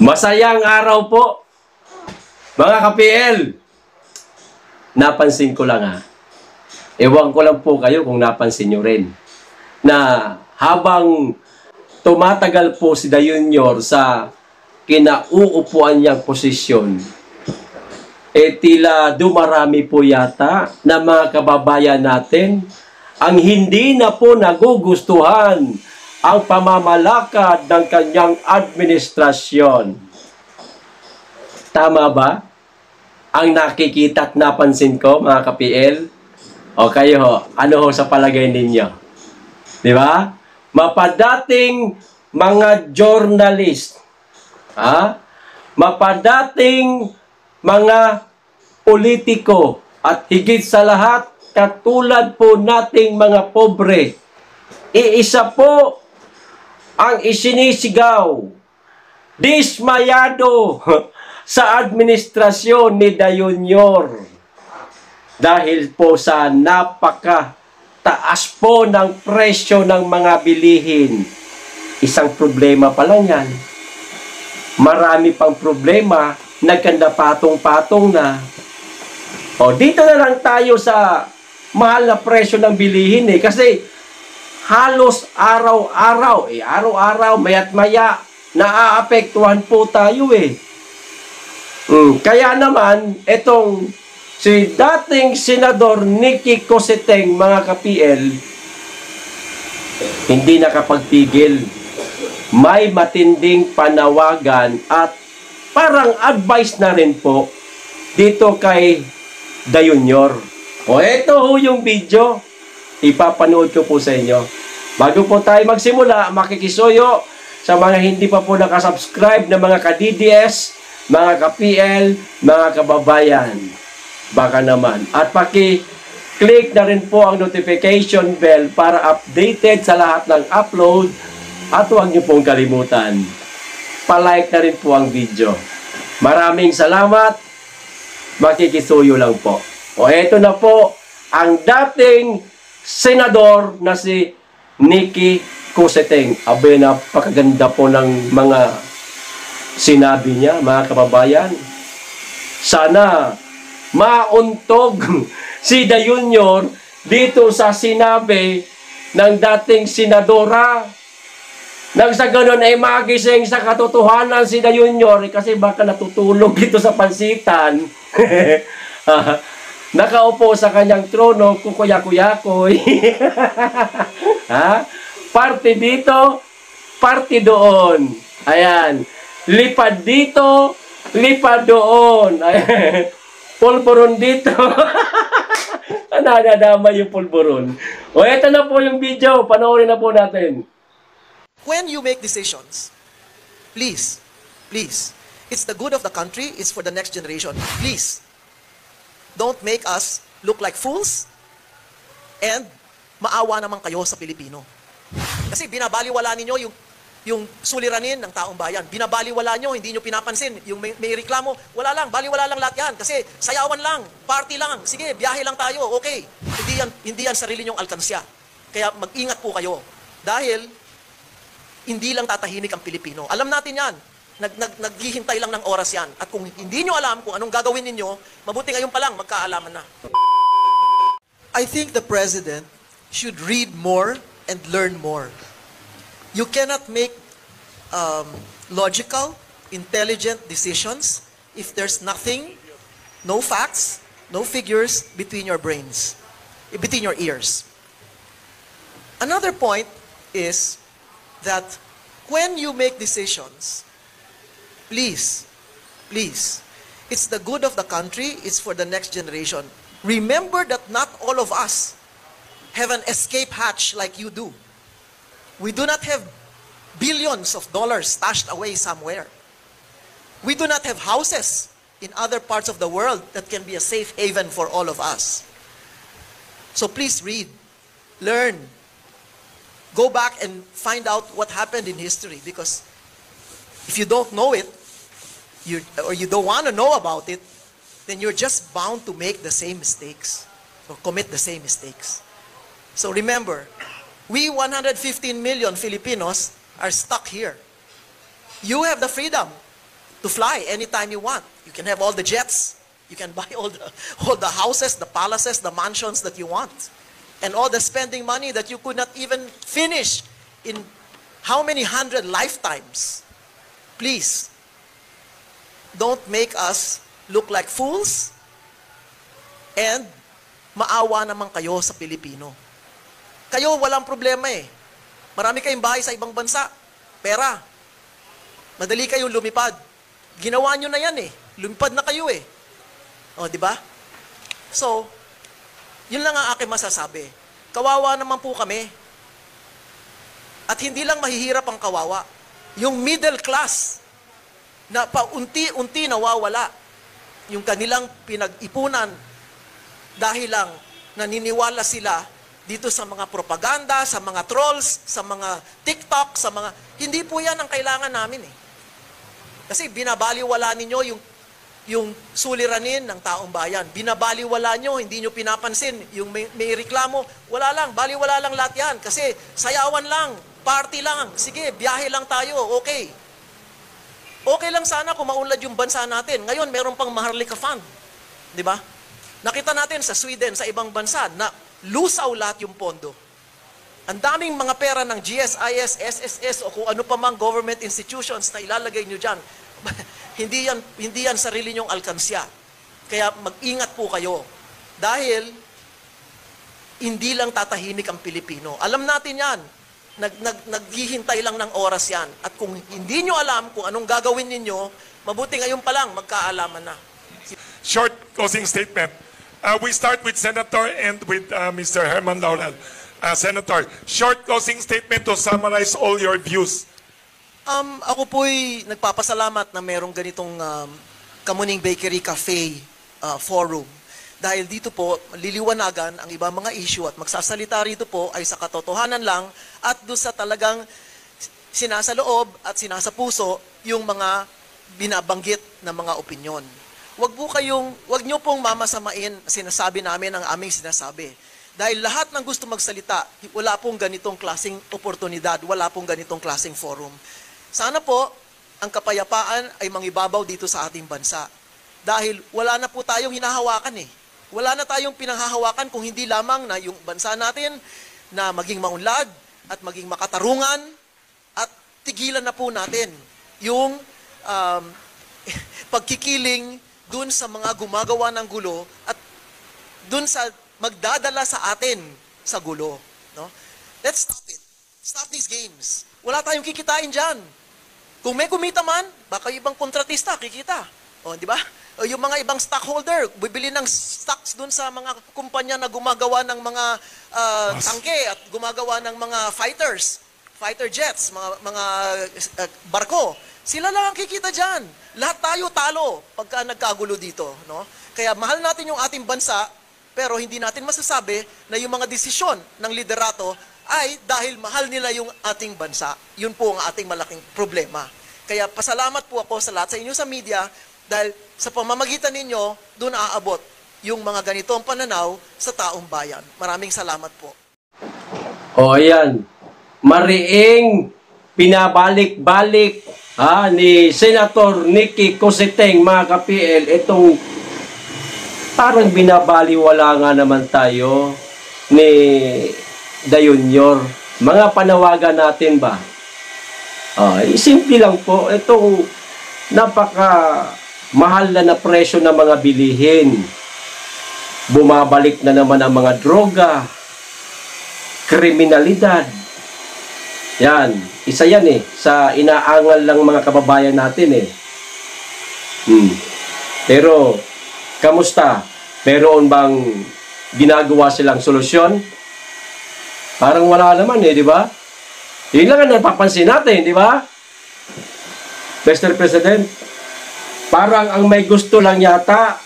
Masayang araw po, mga ka-PL. Napansin ko lang ewan ko lang po kayo kung napansin nyo rin, na habang tumatagal po si Junior sa kinauupuan niyang posisyon, tila dumarami po yata na mga kababayan natin ang hindi na po nagugustuhan ang pamamalakad ng kanyang administrasyon. Tama ba? Ang nakikita at napansin ko, mga ka-PL? O kayo, ano ho sa palagay ninyo? Di ba? Mapadating mga journalist, mapadating mga politiko, at higit sa lahat, katulad po nating mga pobre, iisa po ang isinisigaw, dismayado sa administrasyon ni Junior dahil po sa napakataas po ng presyo ng mga bilihin. Isang problema pa lang yan. Marami pang problema, nagkanda patong-patong na. O, dito na lang tayo sa mahal na presyo ng bilihin kasi halos araw-araw, araw-araw, maya't maya, naaapektuhan po tayo Kaya naman, itong si dating Senador Nicky Cositeng, mga ka-PL, hindi nakapagpigil. May matinding panawagan at parang advice na rin po dito kay Junior. O, ito ho yung video. Ipapanood ko po sa inyo. Bago po tayo magsimula, makikisuyo sa mga hindi pa po nakasubscribe na mga ka-DDS, mga ka-PL, mga kababayan. Baka naman. At paki-click na rin po ang notification bell para updated sa lahat ng upload. At huwag niyo pong kalimutan, palike na rin po ang video. Maraming salamat. Makikisuyo lang po. O eto na po ang dating senador na si Nicky Cositeng. Abay, napakaganda po ng mga sinabi niya, mga kababayan. Sana mauntog si Junior dito sa sinabi ng dating senadora. Nang sa ganun ay magising sa katotohanan si Junior kasi baka natutulog dito sa pansitan. Nakaupo sa kanyang trono, kukuya-kuyakoy. Party dito, party doon. Ayan. Lipad dito, lipad doon. Ayan. Pulburon dito. Nadadama yung pulburon. O, eto na po yung video. Panoorin na po natin. When you make decisions, please, it's the good of the country, it's for the next generation. Please, don't make us look like fools and maawa naman kayo sa Pilipino. Kasi binabaliwala ninyo yung suliranin ng taong bayan. Binabaliwala nyo, hindi nyo pinapansin. Yung may reklamo, wala lang, baliwala lang lahat yan. Kasi sayawan lang, party lang, sige, biyahe lang tayo, okay. Hindi yan sarili nyong alkansya. Kaya mag-ingat po kayo. Dahil, hindi lang tatahimik ang Pilipino. Alam natin yan. Naghihintay lang ng oras yan. At kung hindi nyo alam kung anong gagawin ninyo, mabuti ngayon pa lang, magkaalaman na. I think the President should read more and learn more. You cannot make logical, intelligent decisions if there's nothing, no facts, no figures between your brains, between your ears. Another point is that when you make decisions, please, it's the good of the country, it's for the next generation. Remember that not all of us have an escape hatch like you do. We do not have billions of dollars stashed away somewhere. We do not have houses in other parts of the world that can be a safe haven for all of us. So please read, learn, go back and find out what happened in history, because if you don't know it, or you don't want to know about it, then you're just bound to make the same mistakes or commit the same mistakes. So remember, we 115 million Filipinos are stuck here. You have the freedom to fly anytime you want. You can have all the jets. You can buy all the houses, the palaces, the mansions that you want. And all the spending money that you could not even finish in how many 100 lifetimes. Please, don't make us look like fools, and maawa naman kayo sa Pilipino. Kayo, walang problema eh. Marami kayong bahay sa ibang bansa. Pera. Madali kayong lumipad. Ginawa nyo na yan eh. Lumipad na kayo eh. O, di ba? So, yun lang ang aking masasabi. Kawawa naman po kami. At hindi lang mahihirap ang kawawa. Yung middle class na paunti-unti nawawala. Yung kanilang pinag-ipunan dahil lang naniniwala sila dito sa mga propaganda, sa mga trolls, sa mga TikTok, sa mga... Hindi po yan ang kailangan namin eh. Kasi binabaliwala ninyo yung suliranin ng taong bayan. Binabaliwala nyo, hindi nyo pinapansin. Yung may reklamo, wala lang, baliwala lang lahat yan. Kasi sayawan lang, party lang, sige, biyahe lang tayo, okay. Okay lang sana kung maunlad yung bansa natin. Ngayon, meron pang Maharlika Fund. Di ba? Nakita natin sa Sweden, sa ibang bansa, na lusaw lahat yung pondo. Ang daming mga pera ng GSIS, SSS, o kung ano pa mang government institutions na ilalagay nyo dyan. Hindi yan sarili nyong alkansya. Kaya mag-ingat po kayo. Dahil, hindi lang tatahimik ang Pilipino. Alam natin yan. Naghihintay lang ng oras yan. At kung hindi nyo alam kung anong gagawin ninyo, mabuti ngayon pa lang, magkaalaman na. Short closing statement. We start with Senator and with Mr. Herman Laurel. Senator, short closing statement to summarize all your views. Ako po'y nagpapasalamat na merong ganitong Kamuning Bakery Cafe forum. Dahil dito po, liliwanagan ang ibang mga issue at magsasalita rito po ay sa katotohanan lang at doon sa talagang sinasaloob at sinasapuso yung mga binabanggit na mga opinyon. Wag nyo pong mamasamain sinasabi namin ang aming sinasabi. Dahil lahat ng gusto magsalita, wala pong ganitong klaseng oportunidad, wala pong ganitong klaseng forum. Sana po, ang kapayapaan ay mangibabaw dito sa ating bansa. Dahil wala na po tayong hinahawakan eh. Wala na tayong pinanghahawakan kung hindi lamang na yung bansa natin na maging maunlad at maging makatarungan at tigilan na po natin yung pagkikiling dun sa mga gumagawa ng gulo at dun sa magdadala sa atin sa gulo. No? Let's stop it. Stop these games. Wala tayong kikitain dyan. Kung may kumita man, baka ibang kontratista kikita. O, di ba? O, yung mga ibang stockholder, bibili ng stocks dun sa mga kumpanya na gumagawa ng mga tangke at gumagawa ng mga fighter jets, mga barko. Sila lang ang kikita dyan. Lahat tayo talo pagka nagkagulo dito. No? Kaya mahal natin yung ating bansa, pero hindi natin masasabi na yung mga desisyon ng liderato ay dahil mahal nila yung ating bansa. Yun po ang ating malaking problema. Kaya pasalamat po ako sa lahat sa inyo sa media dahil sa pamamagitan ninyo, doon aabot yung mga ganitong pananaw sa taong bayan. Maraming salamat po. O ayan, mariing pinabalik-balik ni Senator Nicky Cositeng, mga ka-PL, itong parang binabaliwala nga naman tayo ni Dayunyor. Mga panawagan natin ba? Simple lang po, itong napaka-mahal na presyo ng mga bilihin. Bumabalik na naman ang mga droga, kriminalidad. Yan, isa yan sa inaangal lang mga kababayan natin Pero, kamusta? Meron bang ginagawa silang solusyon? Parang wala naman di ba? Yun lang ang napapansin natin, di ba? Mr. President, parang ang may gusto lang yata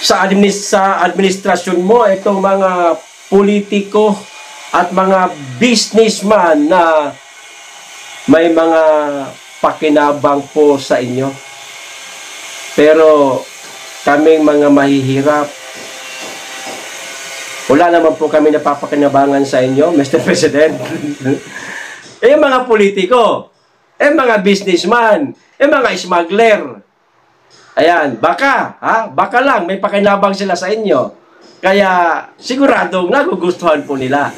sa administrasyon mo, itong mga politiko at mga businessman na may mga pakinabang po sa inyo. Pero kaming mga mahihirap, wala naman po kami napapakinabangan sa inyo, Mr. President. Yung mga politiko, mga businessman, mga smuggler. Ayan, baka lang, may pakinabang sila sa inyo. Kaya, siguradong nagugustuhan po nila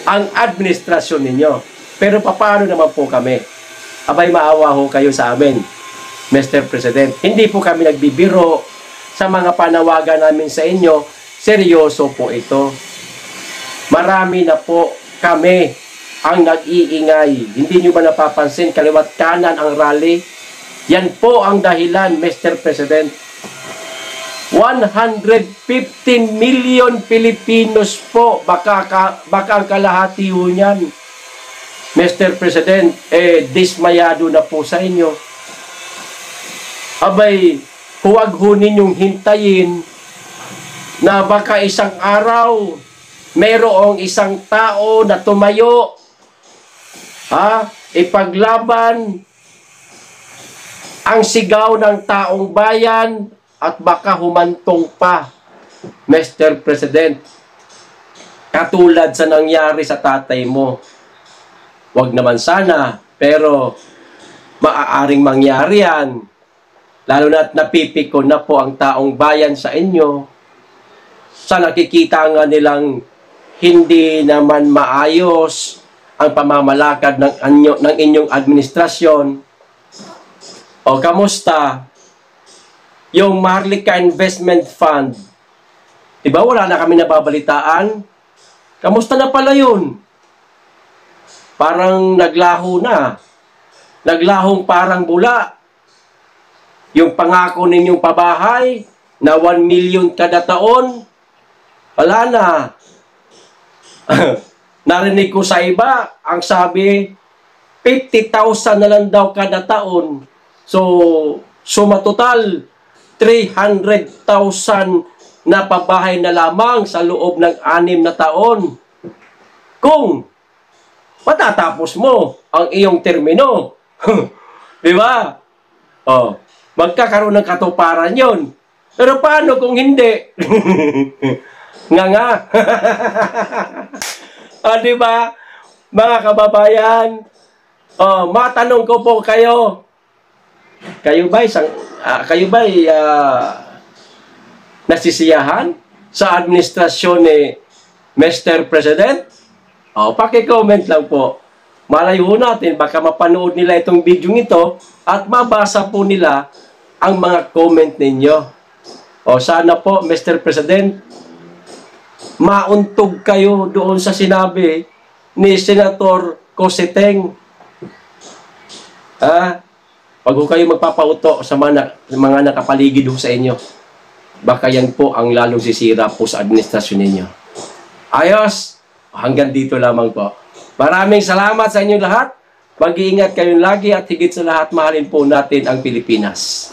ang administrasyon ninyo. Pero paano naman po kami? Abay, maawa ho kayo sa amin, Mr. President. Hindi po kami nagbibiro sa mga panawagan namin sa inyo. Seryoso po ito. Marami na po kami ang nag-iingay. Hindi nyo ba napapansin, kaliwat kanan ang rally? Yan po ang dahilan, Mr. President. 115 million Filipinos po, baka ang kalahati ho niyan. Mr. President, dismayado na po sa inyo. Abay, huwag ho ninyong hintayin na baka isang araw, mayroong isang tao na tumayo, ipaglaban ang sigaw ng taong bayan at baka humantong pa, Mr. President. Katulad sa nangyari sa tatay mo. Wag naman sana, pero maaaring mangyari yan. Lalo na't napipiko na po ang taong bayan sa inyo. Sa nakikita nga nilang hindi naman maayos ang pamamalakad ng inyong administrasyon. O, kamusta? Yung Maharlika Investment Fund, diba wala na kami nababalitaan? Kamusta na pala yun? Parang naglaho na. Naglahong parang bula. Yung pangako ninyong pabahay na 1 million kada taon, wala na. Narinig ko sa iba, ang sabi, 50,000 na lang daw kada taon. So, suma total, 300,000 na pabahay na lamang sa loob ng 6 na taon. Kung matatapos mo ang iyong termino. Di ba? Oh, magkakaroon ng katuparan yon. Pero paano kung hindi? Nga. Di ba? Mga kababayan, matanong ko po kayo. Kayo ba nasisiyahan sa administrasyon ni Mr. President? Paki-comment lang po. Malayo natin, baka mapanood nila itong video ito at mabasa po nila ang mga comment ninyo. Sana po, Mr. President, mauntog kayo doon sa sinabi ni Senator Cositeng. Pag kayo magpapauto sa mga nakapaligid sa inyo, baka yan po ang lalong sisira po sa administrasyon ninyo. Ayos! Hanggang dito lamang po. Maraming salamat sa inyong lahat. Mag-iingat kayong lagi at higit sa lahat, mahalin po natin ang Pilipinas.